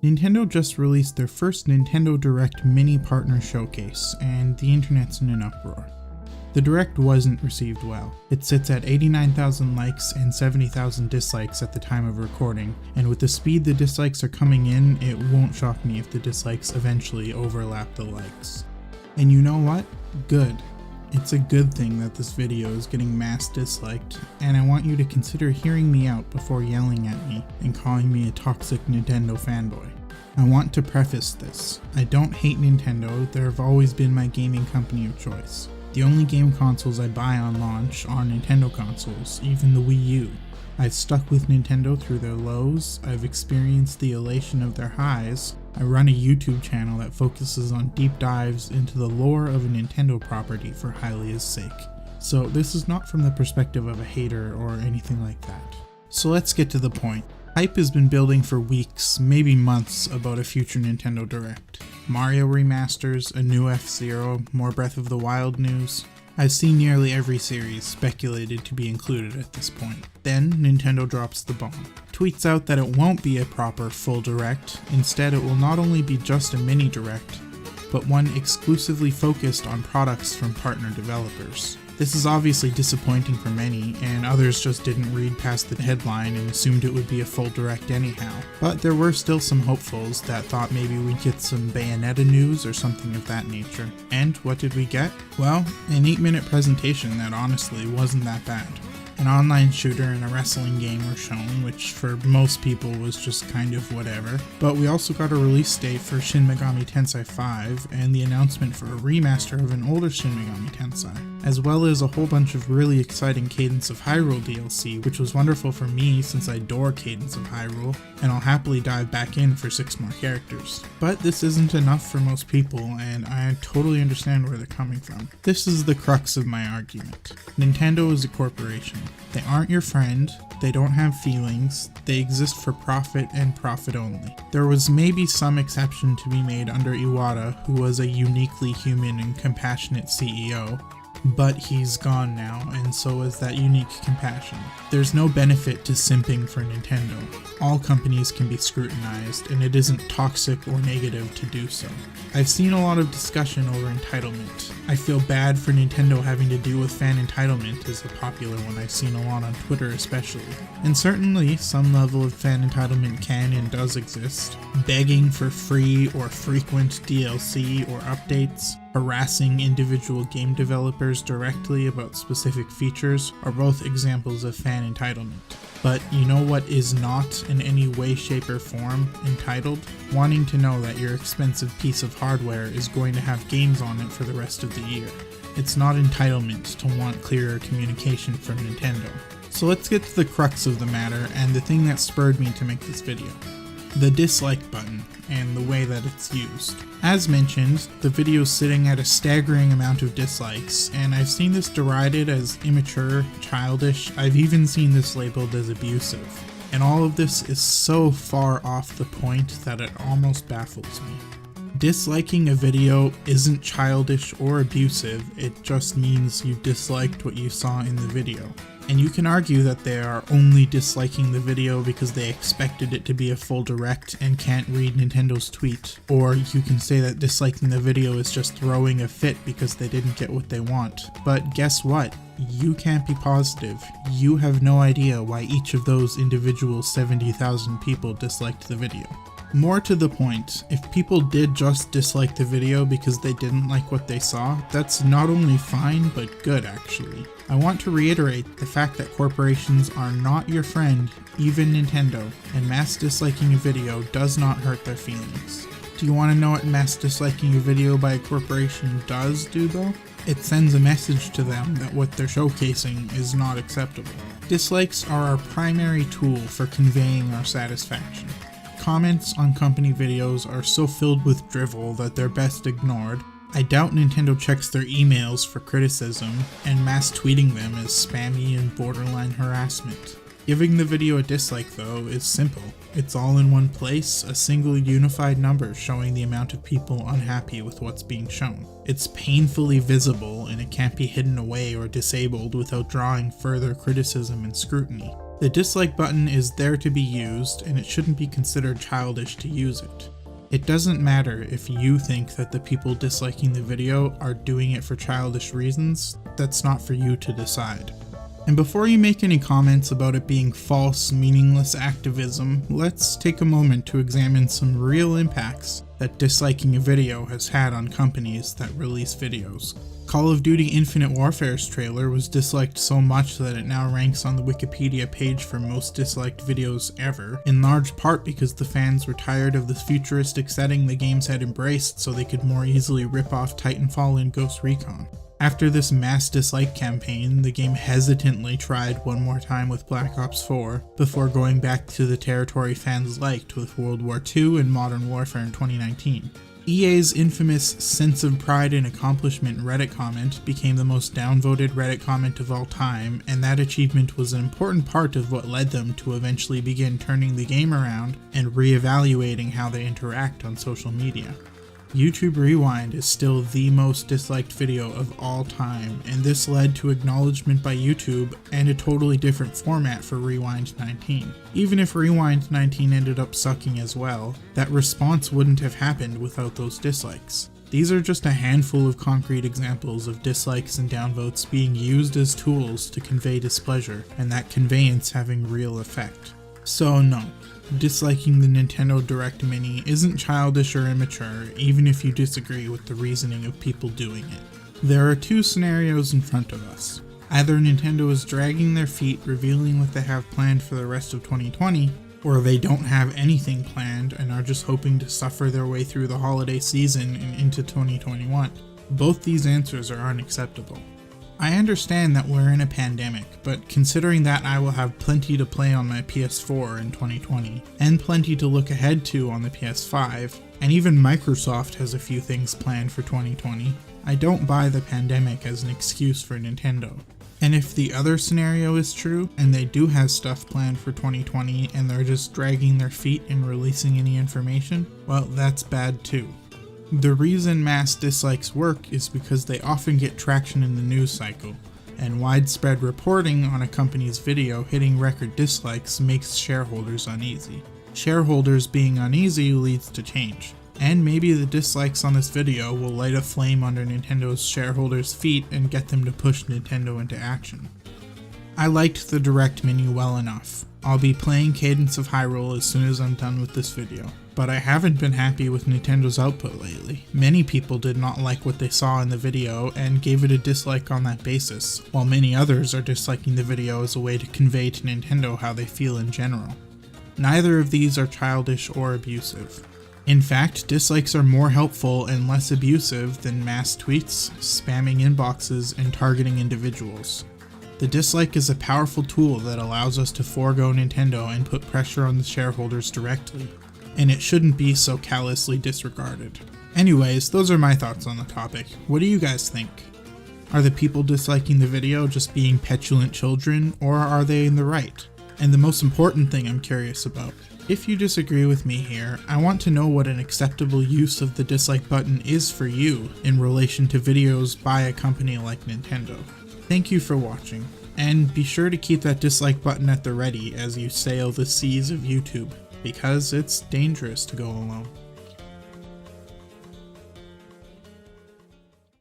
Nintendo just released their first Nintendo Direct mini partner showcase, and the internet's in an uproar. The Direct wasn't received well. It sits at 89,000 likes and 70,000 dislikes at the time of recording, and with the speed the dislikes are coming in, it won't shock me if the dislikes eventually overlap the likes. And you know what? Good. It's a good thing that this video is getting mass disliked, and I want you to consider hearing me out before yelling at me and calling me a toxic Nintendo fanboy. I want to preface this. I don't hate Nintendo, they have always been my gaming company of choice. The only game consoles I buy on launch are Nintendo consoles, even the Wii U. I've stuck with Nintendo through their lows, I've experienced the elation of their highs. I run a YouTube channel that focuses on deep dives into the lore of a Nintendo property for Hylia's sake. So this is not from the perspective of a hater or anything like that. So let's get to the point. Hype has been building for weeks, maybe months, about a future Nintendo Direct. Mario remasters, a new F-Zero, more Breath of the Wild news. I've seen nearly every series speculated to be included at this point. Then Nintendo drops the bomb. Tweets out that it won't be a proper full Direct, instead it will not only be just a mini Direct, but one exclusively focused on products from partner developers. This is obviously disappointing for many, and others just didn't read past the headline and assumed it would be a full Direct anyhow. But there were still some hopefuls that thought maybe we'd get some Bayonetta news or something of that nature. And what did we get? Well, an 8-minute presentation that honestly wasn't that bad. An online shooter and a wrestling game were shown, which for most people was just kind of whatever. But we also got a release date for Shin Megami Tensei 5 and the announcement for a remaster of an older Shin Megami Tensei, as well as a whole bunch of really exciting Cadence of Hyrule DLC, which was wonderful for me since I adore Cadence of Hyrule, and I'll happily dive back in for 6 more characters. But this isn't enough for most people, and I totally understand where they're coming from. This is the crux of my argument. Nintendo is a corporation. They aren't your friend, they don't have feelings, they exist for profit and profit only. There was maybe some exception to be made under Iwata, who was a uniquely human and compassionate CEO, but he's gone now, and so is that unique compassion. There's no benefit to simping for Nintendo. All companies can be scrutinized, and it isn't toxic or negative to do so. I've seen a lot of discussion over entitlement. I feel bad for Nintendo having to deal with fan entitlement is a popular one I've seen a lot on Twitter especially. And certainly, some level of fan entitlement can and does exist. Begging for free or frequent DLC or updates, harassing individual game developers directly about specific features are both examples of fan entitlement. But you know what is not in any way, shape, or form entitled? Wanting to know that your expensive piece of hardware is going to have games on it for the rest of the year. It's not entitlement to want clearer communication from Nintendo. So let's get to the crux of the matter and the thing that spurred me to make this video. The dislike button and the way that it's used. As mentioned, the video is sitting at a staggering amount of dislikes, and I've seen this derided as immature, childish, I've even seen this labeled as abusive. And all of this is so far off the point that it almost baffles me. Disliking a video isn't childish or abusive, it just means you disliked what you saw in the video. And you can argue that they are only disliking the video because they expected it to be a full Direct and can't read Nintendo's tweet. Or you can say that disliking the video is just throwing a fit because they didn't get what they want. But guess what? You can't be positive. You have no idea why each of those individual 70,000 people disliked the video. More to the point, if people did just dislike the video because they didn't like what they saw, that's not only fine, but good actually. I want to reiterate the fact that corporations are not your friend, even Nintendo, and mass disliking a video does not hurt their feelings. Do you want to know what mass disliking a video by a corporation does do though? It sends a message to them that what they're showcasing is not acceptable. Dislikes are our primary tool for conveying our satisfaction. Comments on company videos are so filled with drivel that they're best ignored. I doubt Nintendo checks their emails for criticism, and mass tweeting them is spammy and borderline harassment. Giving the video a dislike though is simple. It's all in one place, a single unified number showing the amount of people unhappy with what's being shown. It's painfully visible and it can't be hidden away or disabled without drawing further criticism and scrutiny. The dislike button is there to be used, and it shouldn't be considered childish to use it. It doesn't matter if you think that the people disliking the video are doing it for childish reasons. That's not for you to decide. And before you make any comments about it being false, meaningless activism, let's take a moment to examine some real impacts that disliking a video has had on companies that release videos. Call of Duty Infinite Warfare's trailer was disliked so much that it now ranks on the Wikipedia page for most disliked videos ever, in large part because the fans were tired of the futuristic setting the games had embraced so they could more easily rip off Titanfall and Ghost Recon. After this mass dislike campaign, the game hesitantly tried one more time with Black Ops 4, before going back to the territory fans liked with World War II and Modern Warfare in 2019. EA's infamous sense of pride and accomplishment Reddit comment became the most downvoted Reddit comment of all time, and that achievement was an important part of what led them to eventually begin turning the game around and re-evaluating how they interact on social media. YouTube Rewind is still the most disliked video of all time, and this led to acknowledgement by YouTube and a totally different format for Rewind 19. Even if Rewind 19 ended up sucking as well, that response wouldn't have happened without those dislikes. These are just a handful of concrete examples of dislikes and downvotes being used as tools to convey displeasure, and that conveyance having real effect. So no, disliking the Nintendo Direct Mini isn't childish or immature, even if you disagree with the reasoning of people doing it. There are two scenarios in front of us. Either Nintendo is dragging their feet, revealing what they have planned for the rest of 2020, or they don't have anything planned and are just hoping to suffer their way through the holiday season and into 2021. Both these answers are unacceptable. I understand that we're in a pandemic, but considering that I will have plenty to play on my PS4 in 2020, and plenty to look ahead to on the PS5, and even Microsoft has a few things planned for 2020, I don't buy the pandemic as an excuse for Nintendo. And if the other scenario is true, and they do have stuff planned for 2020 and they're just dragging their feet in releasing any information, well, that's bad too. The reason mass dislikes work is because they often get traction in the news cycle, and widespread reporting on a company's video hitting record dislikes makes shareholders uneasy. Shareholders being uneasy leads to change, and maybe the dislikes on this video will light a flame under Nintendo's shareholders' feet and get them to push Nintendo into action. I liked the Direct Mini well enough. I'll be playing Cadence of Hyrule as soon as I'm done with this video. But I haven't been happy with Nintendo's output lately. Many people did not like what they saw in the video and gave it a dislike on that basis, while many others are disliking the video as a way to convey to Nintendo how they feel in general. Neither of these are childish or abusive. In fact, dislikes are more helpful and less abusive than mass tweets, spamming inboxes, and targeting individuals. The dislike is a powerful tool that allows us to forego Nintendo and put pressure on the shareholders directly, and it shouldn't be so callously disregarded. Anyways, those are my thoughts on the topic. What do you guys think? Are the people disliking the video just being petulant children, or are they in the right? And the most important thing I'm curious about, if you disagree with me here, I want to know what an acceptable use of the dislike button is for you in relation to videos by a company like Nintendo. Thank you for watching, and be sure to keep that dislike button at the ready as you sail the seas of YouTube, because it's dangerous to go alone.